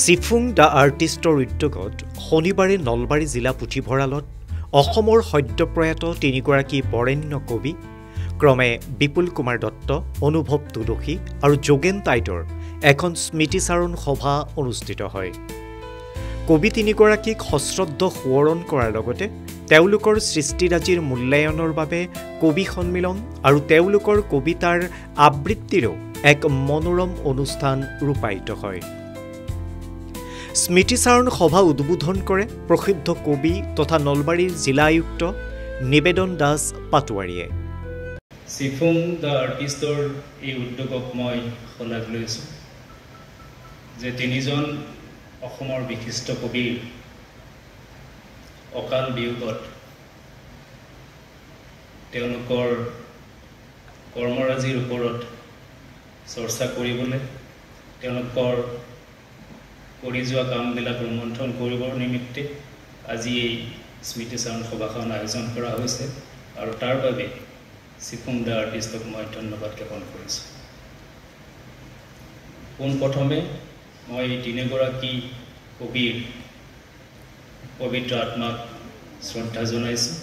Siphung the আৰ্টিষ্টৰ উদ্যোগত শনিবাৰে নলবাৰী জিলা পুথিভঁৰালত অসমৰ সদ্যপ্ৰয়াত তিনিগৰাকী বৰেণ্য কবি ক্ৰমে বিপুল কুমাৰ দত্ত, অনুভৱ তুলসী আৰু যোগেন টাইটৰ এখন স্মৃতিচাৰণ সভা অনুষ্ঠিত হয়। কবি তিনিগৰাকীক সশ্ৰদ্ধ সোঁৱৰণ কৰাৰ লগতে তেওঁলোকৰ সৃষ্টিৰাজিৰ মূল্যায়নৰ বাবে কবি সন্মিলন আৰু তেওঁলোকৰ কবিতাৰ আবৃত্তিৰো এক মনোৰম অনুষ্ঠান ৰূপায়িত হয়। স্মৃতিচাৰণ সভা উদ্বোধন কৰে প্ৰসিদ্ধ কবি তথা নলবাৰীৰ জিলা আয়ুক্ত নিবেদন দাস পাটোৱাৰীয়ে। চিফুং দ্য আৰ্টিষ্টৰ এই উদ্যোগক মই শলাগ লৈছোঁ যে তিনিজন অসমৰ বিশিষ্ট কবিৰ অকাল বিয়োগত তেওঁলোকৰ কৰ্মৰাজিৰ ওপৰত চৰ্চা কৰিবলৈ, তেওঁলোকৰ কৰি যোৱা কামবিলাক ৰোমন্থন কৰিবৰ নিমিত্তে আজি এই স্মৃতিচাৰণ সভাখন আয়োজন কৰা হৈছে আৰু তাৰ বাবে চিফুং দ্য আৰ্টিষ্টক মই ধন্যবাদ জ্ঞাপন কৰিছোঁ। পোনপ্ৰথমে মই এই তিনিগৰাকী কবিৰ পবিত্ৰ আত্মাক শ্ৰদ্ধা জনাইছোঁ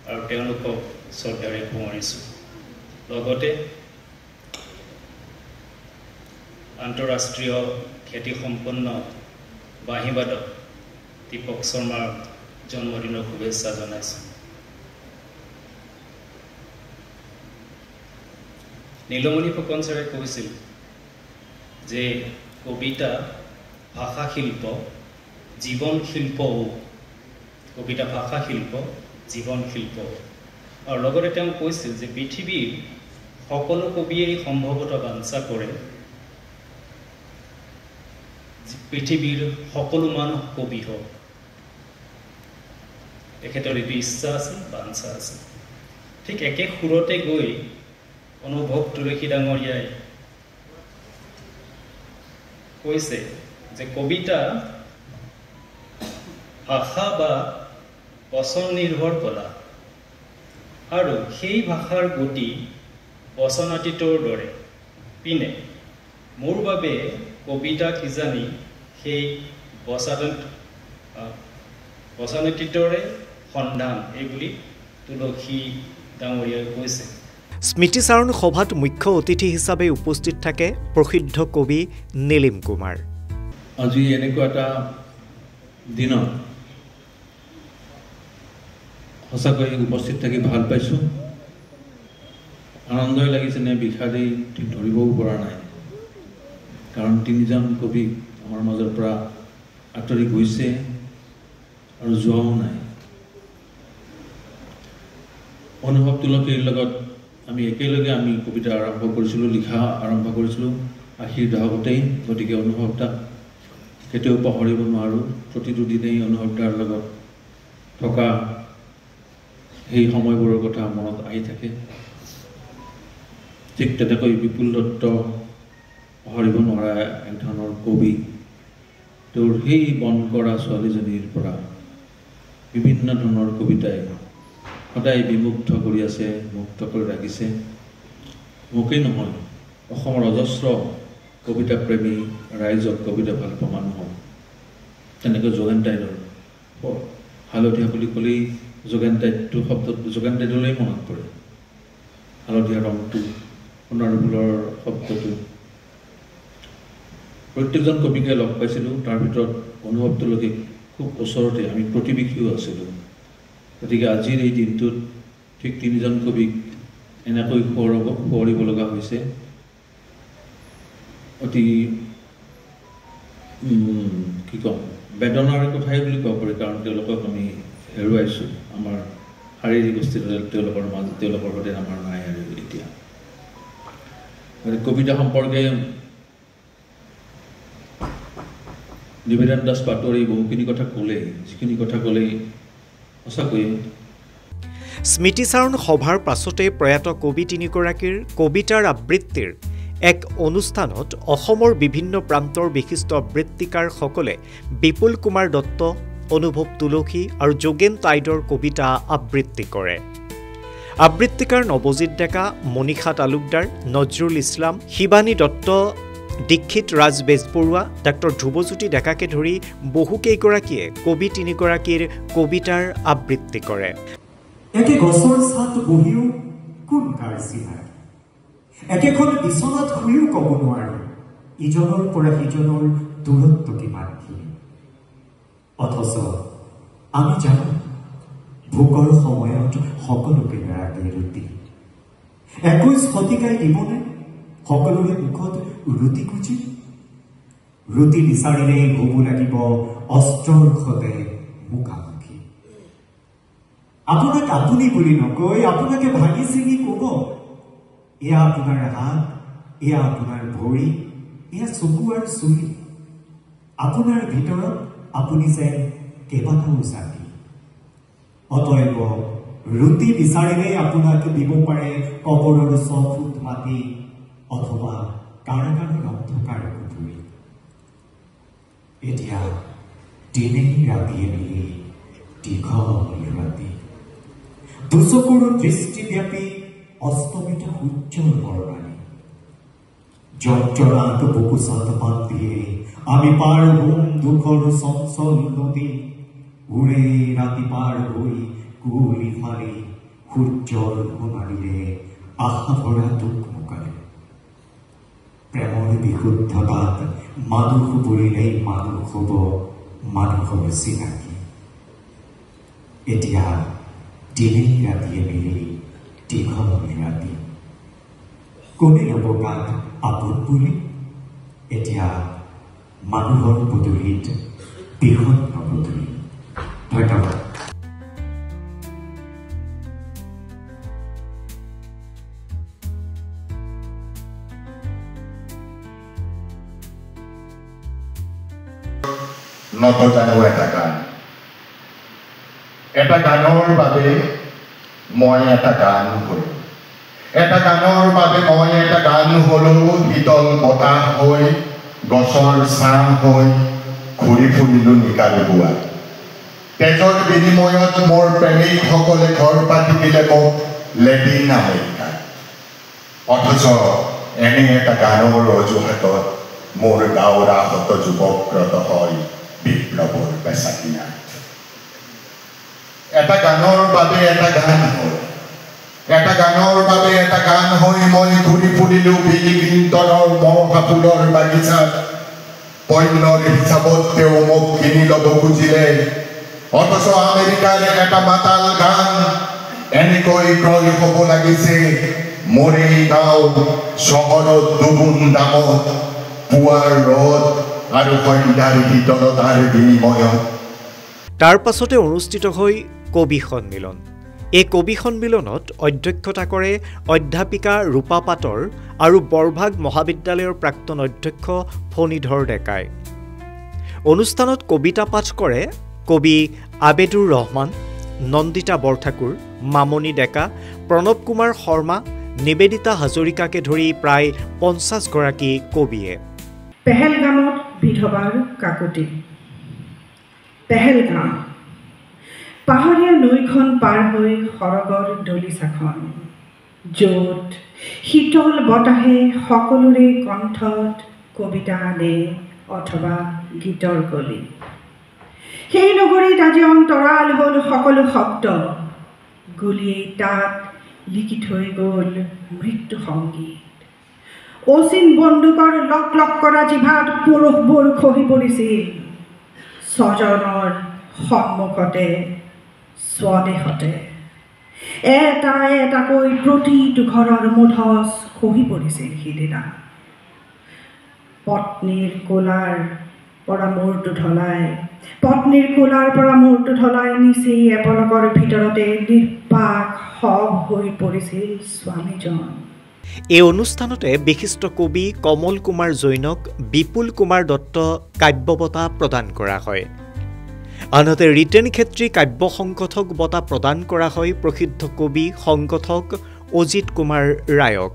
আৰু তেওঁলোকক শ্ৰদ্ধাৰে সোঁৱৰিছোঁ। লগতে আন্তঃৰাষ্ট্ৰীয় খ্যাতিসম্পন্ন বাঁহীবাদক দীপক শৰ্মাৰ জন্মদিনৰ শুভেচ্ছা জনাইছোঁ। নীলমণি ফুকন ছাৰে কৈছিল যে কবিতা ভাষা শিল্প, জীৱন শিল্পও। কবিতা ভাষা শিল্প, জীৱন শিল্প। আৰু লগতে তেওঁ কৈছিল যে পৃথিৱীৰ সকলো কবিয়েই সম্ভৱতঃ বাঞ্ছা কৰে পৃথিৱীৰ সকলো মানুহ কবি হওক। তেখেতৰ এইটো ইচ্ছা আছিল, বাঞ্ছা আছিল। ঠিক একে সুৰতে গৈ অনুভৱ তুলসী ডাঙৰীয়াই কৈছে যে কবিতা ভাষা বা বচন নিৰ্ভৰ কলা আৰু সেই ভাষাৰ গতি বচনাতীতৰ দৰে। পিনে মোৰ বাবে কবিতা কিজানি সেই বচনাতীতৰে সন্ধান, এইবুলি তুলসী ডাঙৰীয়াই কৈছে। স্মৃতিচাৰণ সভাত মুখ্য অতিথি হিচাপে উপস্থিত থাকে প্ৰসিদ্ধ কবি নীলিম কুমাৰ। আজি এনেকুৱা এটা দিনত সঁচাকৈ উপস্থিত থাকি ভাল পাইছোঁ। আনন্দই লাগিছে নে বিষাদেই ঠিক ধৰিবও পৰা নাই, কাৰণ তিনিজন কবি আমাৰ মাজৰ পৰা আঁতৰি গৈছে আৰু যোৱাও নাই। অনুভৱ তুলসীৰ লগত আমি একেলগে কবিতা আৰম্ভ কৰিছিলোঁ, লিখা আৰম্ভ কৰিছিলোঁ ৮০ৰ দশকতেই। গতিকে অনুভৱটা কেতিয়াও পাহৰিব নোৱাৰোঁ। প্ৰতিটো দিনেই অনুভৱটাৰ লগত থকা সেই সময়বোৰৰ কথা মনত আহি থাকে। ঠিক তেনেকৈ বিপুল দত্ত পাহৰিব নোৱাৰা এক ধৰণৰ কবি। তেওঁৰ সেই বন কৰা ছোৱালীজনীৰ পৰা বিভিন্ন ধৰণৰ কবিতাই সদায় বিমুগ্ধ কৰি আছে, মুগ্ধ কৰি ৰাখিছে। মোকেই নহয়, অসমৰ অজস্ৰ কবিতা প্ৰেমী ৰাইজক, কবিতা ভাল পোৱা মানুহক। তেনেকৈ যোগেন টাইটৰ হালধীয়া বুলি ক'লেই যোগেন টাইটটো শব্দত যোগেন টাইটলৈ মনত পৰে। হালধীয়া ৰংটো, সোণাৰ ফুলৰ শব্দটো। প্ৰত্যেকজন কবিকে লগ পাইছিলোঁ, তাৰ ভিতৰত অনুভৱ তুলসীক খুব ওচৰতে আমি প্ৰতিবেশীও আছিলোঁ। গতিকে আজিৰ এই দিনটোত ঠিক তিনিজন কবিক এনেকৈ সোঁৱৰিব লগা হৈছে। অতি কি ক'ম, বেদনাৰ কথাই বুলি ক'ব পাৰি, কাৰণ তেওঁলোকক আমি হেৰুৱাইছোঁ। আমাৰ শাৰীৰিক অস্তিত্ব তেওঁলোকৰ সৈতে আমাৰ নাই আৰু এতিয়া। গতিকে কবিতা সম্পৰ্কে নিবেদন দাস পাটোৱাৰী বহুখিনি কথা ক'লেই, যিখিনি কথা ক'লেই সঁচাকৈয়ে। স্মৃতিচাৰণ সভাৰ পাছতে প্ৰয়াত কবি তিনিগৰাকীৰ কবিতাৰ আবৃত্তিৰ এক অনুষ্ঠানত অসমৰ বিভিন্ন প্ৰান্তৰ বিশিষ্ট আবৃত্তিকাৰসকলে বিপুল কুমাৰ দত্ত, অনুভৱ তুলসী আৰু যোগেন টাইটৰ কবিতা আবৃত্তি কৰে। আবৃত্তিকাৰ নৱজিৎ ডেকা, মনীষা তালুকদাৰ, নজৰুল ইছলাম, শিৱানী দত্ত, দীক্ষিত ৰাজ বেজবৰুৱা, ডাক্তৰ ধ্ৰুৱজ্যোতি ডেকাকে ধৰি বহুকেইগৰাকীয়ে কবি তিনিগৰাকীৰ কবিতাৰ আবৃত্তি কৰে। একে গছৰ ছাত বহিও কোন কাৰ চিনাই, একেখন বিচনাত শুইও ক'ব নোৱাৰে ইজনৰ পৰা সিজনৰ দূৰত্ব কিমানখিনি। অথচ আমি জানো ভোকৰ সময়ত সকলোকে নাৰাগে ৰুটি। 21 শতিকাই দিবনে সকলোৰে মুখত ৰুটি কুচি? ৰুটি বিচাৰিলেই হ'ব লাগিব অস্ত্ৰৰ সতে মুখামুখি। আপোনাক আপুনি বুলি নকৈ আপোনাকে ভাঙি চিঙি ক'ব, এয়া আপোনাৰ হাত, এয়া আপোনাৰ ভৰি, এয়া চকু আৰু চুলি। আপোনাৰ ভিতৰত আপুনি যেন কেইবাটাও জাতি। অতএব ৰুটি বিচাৰিলেই আপোনাক দিব পাৰে কবৰৰ 6 ফুট মাটি অথবা কাৰাগাৰৰ অন্ধকাৰ পুখুৰী। এতিয়া দিনেই ৰাতিয়ে মিলি দীঘল ৰাতি, দুচকুৰ দৃষ্টিব্যাপী অস্তমিত সূৰ্যৰ বৰবাণী। যন্ত্ৰণাত বুকুচাত পাত দিয়ে আমি পাৰ হোম দুখৰ চঞ্চল নদী। উৰে ৰাতি পাৰ হৈ কুঁৱলী ফালি সূৰ্যৰ সোণালীৰে আশা ভৰা দুখ মুকালে। প্ৰেমৰ বিশুদ্ধতাত মানুহ বুলিলেই মানুহ হ'ব মানুহৰ চিনাকি। এতিয়া দিনেই ৰাতিয়ে মিলি দীঘল ৰাতি, কোনে ল'ব গাত আপোন বুলি? এতিয়া মানুহৰ পদূলিত বৃহৎ নপদূলি। ধন্যবাদ। নতজানো এটা গান, এটা গানৰ বাবে মই এটা গান হলো, এটা গানৰ বাবে মই এটা গান হলো। শীতল বতাহ হৈ গছৰ ছাঁ হৈ ঘূৰি ফুৰিলো নিকাল বোৱা। তেজৰ বিনিময়ত মোৰ প্ৰেমিকসকলে ঘৰ পাতি দিলে মোক লেটিন আমেৰিকা। অথচ এনে এটা গানৰ অজুহাতত মোৰ গাঁৱৰা শত যুৱক্ৰত হয় বিপ্লৱৰ পেচা কিনা। এটা গানৰ বাবে এটা গান হ'ল, এটা গানৰ বাবে এটা গান হৈ মই ঘূৰি ফুৰিলো বিলি ক্লিণ্টনৰ মহাফুলৰ বাগিচাত। পণ্যৰ হিচাপত তেওঁ মোক কিনি ল'ব খুজিলে, অথচ আমেৰিকাৰ এটা মাতাল গান এনেকৈ ক্ৰয় হ'ব লাগিছে মৰেই গাঁও চহৰত দুগুণ দামত, পুৱাৰ ৰদ আৰু সন্ধ্যাৰ শীতলতাৰ বিনিময়ত। তাৰ পাছতে অনুষ্ঠিত হয় কবি সন্মিলন। এই কবি সন্মিলনত অধ্যক্ষতা কৰে অধ্যাপিকা ৰূপা পাটৰ আৰু বৰভাগ মহাবিদ্যালয়ৰ প্ৰাক্তন অধ্যক্ষ ফণীধৰ ডেকাই। অনুষ্ঠানত কবিতা পাঠ কৰে কবি আবেদুৰ ৰহমান, নন্দিতা বৰঠাকুৰ, মামণি ডেকা, প্ৰণৱ কুমাৰ শৰ্মা, নিবেদিতা হাজৰিকাকে ধৰি প্ৰায় 50 গৰাকী কবিয়ে। পেহেলগামত বিধৱাৰ কাকতি। পেহেলগাম পাহাৰীয়া নৈখন পাৰ হৈ সৰগৰ দলিচাখন, য'ত শীতল বতাহে সকলোৰে কণ্ঠত কবিতা আনে অথবা গীতৰ কলি। সেই নগৰীত আজি অন্তৰাল হ'ল সকলো শব্দ। গুলীয়ে তাত লিখি থৈ গ'ল মৃত্যু সংগীত। অচিন বন্দুকৰ লক লক কৰা জিভাত পুৰুষবোৰ খহি পৰিছিল স্বজনৰ সন্মুখতে স্বদেশতে। এটা এটাকৈ প্ৰতিটো ঘৰৰ মুধচ খহি পৰিছিল সিদিনা। পত্নীৰ কোলাৰ পৰা মূৰটো ঢলাই নিচেই এপলকৰ ভিতৰতে নিৰ্বাক সব হৈ পৰিছিল স্বামীজন। এই অনুষ্ঠানতে বিশিষ্ট কবি কমল কুমাৰ জৈনক বিপুল কুমাৰ দত্ত কাব্য বঁটা প্ৰদান কৰা হয়। আনহাতে ৰিটেন ক্ষেত্ৰী কাব্য সংগঠক বঁটা প্ৰদান কৰা হয় প্ৰসিদ্ধ কবি সংগঠক অজিত কুমাৰ ৰায়ক।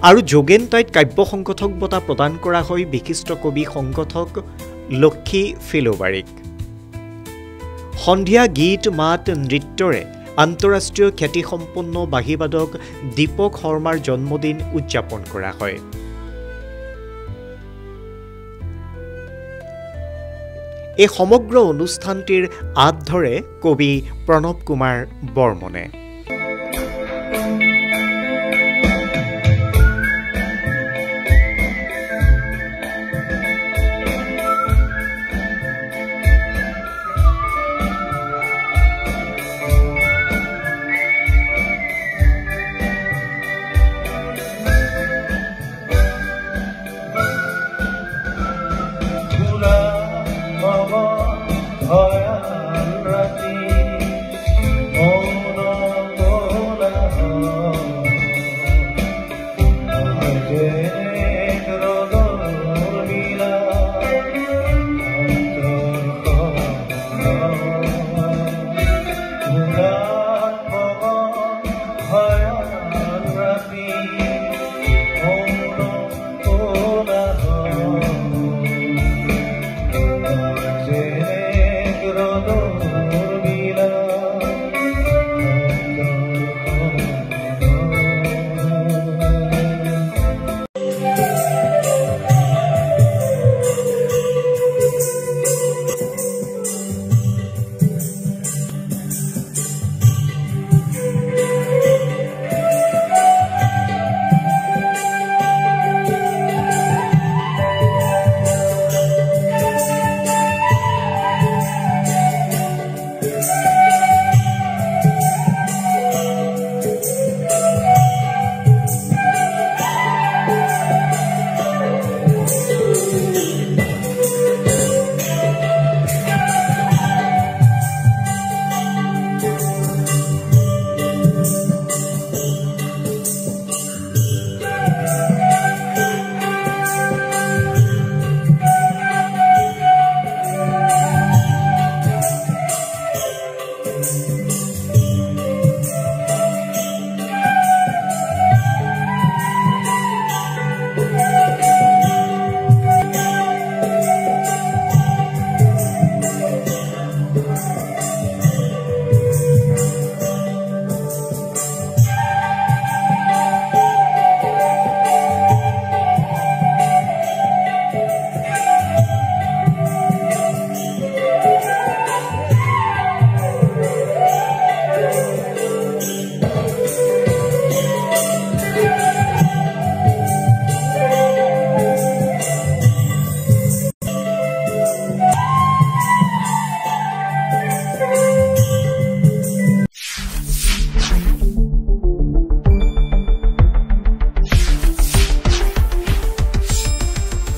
আৰু যোগেনটাইত কাব্য সংগঠক বঁটা প্ৰদান কৰা হয় বিশিষ্ট কবি সংগঠক লক্ষী ফিলোবাৰীক। সন্ধিয়া গীত মাত নৃত্যৰে আন্তঃৰাষ্ট্ৰীয় খ্যাতিসম্পন্ন বাঁহীবাদক দীপক শৰ্মাৰ জন্মদিন উদযাপন কৰা হয়। এই সমগ্ৰ অনুষ্ঠানটিৰ আঁত ধৰে কবি প্ৰণৱ কুমাৰ বৰ্মনে।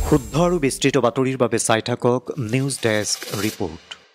শুদ্ধ আৰু বিস্তৃত বাতৰিৰ বাবে চাই থাকক নিউজ ডেস্ক ৰিপোৰ্ট।